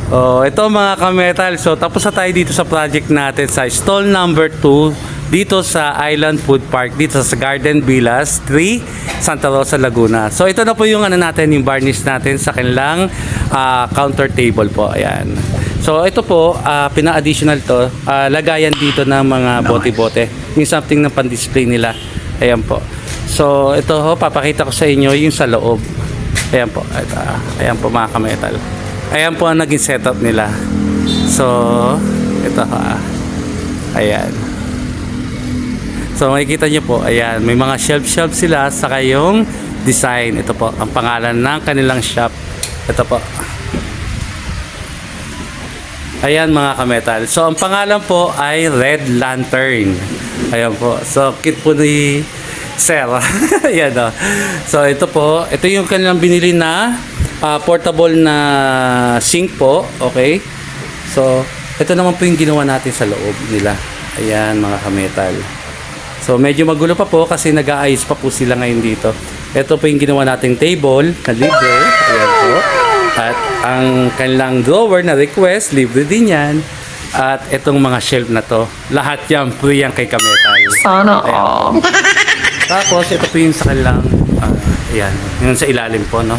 Oh, ito mga ka-metal. So, tapos na tayo dito sa project natin sa stall number 2 dito sa Island Food Park dito sa Garden Villas 3, Santa Rosa, Laguna. So, ito na po yung ano natin, yung varnish natin sa kanilang counter table po. Ayan. So, ito po, pina-additional to, lagayan dito ng mga bote-bote. Yung something na pan-display nila. Ayan po. So, ito ho, papakita ko sa inyo yung sa loob. Ayan po. Ayan po mga ka-metal. Ayan po ang naging setup nila. So, ito ha. Ayan. So, makikita nyo po, ayan, may mga shelf sila sa kayong design. Ito po, ang pangalan ng kanilang shop. Ito po. Ayan mga ka-metal. So, ang pangalan po ay Red Lantern. Ayan po. So, kit po ni Sir. Ayan o. So, ito po. Ito yung kanilang binili na portable na sink po. Okay. So, ito naman po yung ginawa natin sa loob nila. Ayan mga ka-metal. So, medyo magulo pa po kasi nag-aayos pa po sila ngayon dito. Ito po yung ginawa nating table na libre. Ayan po. At ang kanilang drawer na request, libre din yan. At itong mga shelf na to, lahat yan free yan kay ka-metal. Sana all. Tapos, ito po yung sa kanilang, ayan, yung sa ilalim po, no?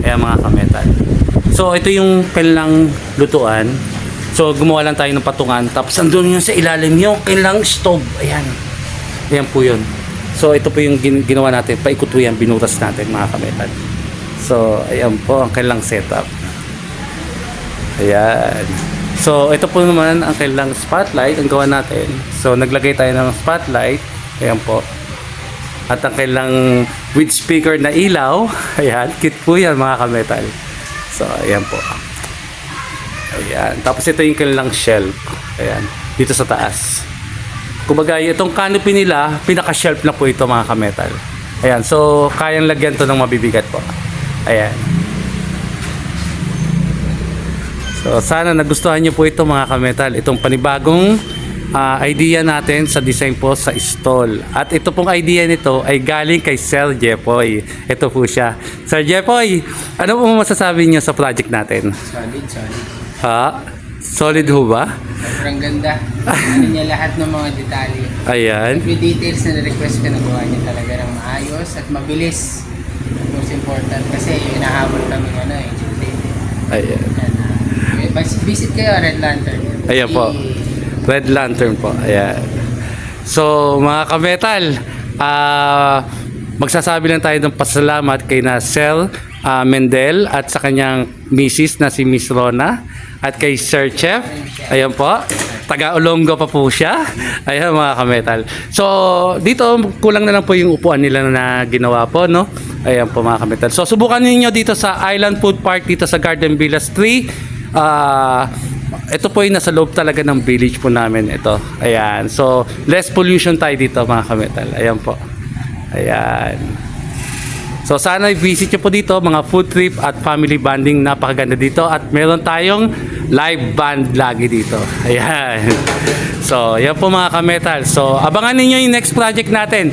Ayan mga ka-metal. So, ito yung kanilang lutuan. So, gumawa lang tayo ng patungan. Tapos, andun yung sa ilalim yung kanilang stove. Ayan. Ayan po yun. So, ito po yung ginawa natin. Paikot po yan, binutas natin mga ka-metal. So, ayan po ang kanilang setup. Ayan. So, ito po naman ang kanilang spotlight ang gawa natin. So, naglagay tayo ng spotlight. Ayan po. At ang kanilang with speaker na ilaw. Ayan. Cute po yan mga ka-metal. So, ayan po. Ayan. Tapos ito yung kanilang shelf. Ayan. Dito sa taas. Kumbaga, itong canopy nila, pinaka-shelf na po ito mga ka-metal. Ayan. So, kayang lagyan to ng mabibigat po. Ayan. So, sana nagustuhan nyo po ito mga ka-metal. Itong panibagong idea natin sa design po sa stall. At ito pong idea nito ay galing kay Sir Jepoy. Ito po siya. Sir Jepoy, ano po masasabi niyo sa project natin? Solid. Ha? Solid ho ba? Sobrang ganda. Ano niya lahat ng mga detalye. Ayan. Every details na request ka nagawa niya talaga ng maayos at mabilis. Most important kasi hinahabol kami Tuesday. Ayan. Visit kayo Red Lantern. Ayan po. Red Lantern po. Ayan. So, mga ka-metal, magsasabi lang tayo ng pasalamat kay na Sir Mendel at sa kanyang misis na si Miss Rona at kay Sir Chef. Ayan po. Taga-Olongo pa po siya. Ayan mga ka-metal. So, dito kulang na lang po yung upuan nila na ginawa po, no? Ayan po mga ka-metal. So, subukan niyo dito sa Island Food Park dito sa Garden Villas 3. Ito po yung nasa loob talaga ng village po namin ito. Ayan. So, less pollution tayo dito mga ka-metal. Ayan po. Ayan. So, sana i-visit nyo po dito mga food trip at family bonding. Napakaganda dito. At meron tayong live band lagi dito. Ayan. So, yan po mga ka-metal. So, abangan ninyo yung next project natin.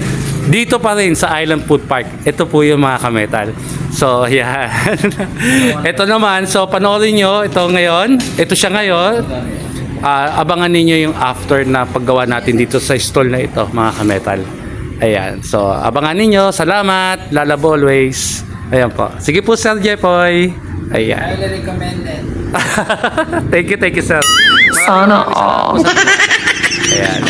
Dito pa rin sa Island Food Park. Ito po yung mga ka-metal. So, yan. Ito naman. So, panoorin nyo. Ito ngayon. Ito siya ngayon. Abangan ninyo yung after na paggawa natin dito sa stall na ito, mga ka-metal. Ayan. So, abangan ninyo. Salamat. Lalab always. Ayan po. Sige po, Sir Jepoy. Ayan. Highly recommended. Thank you, sir. Sana all. Ayan.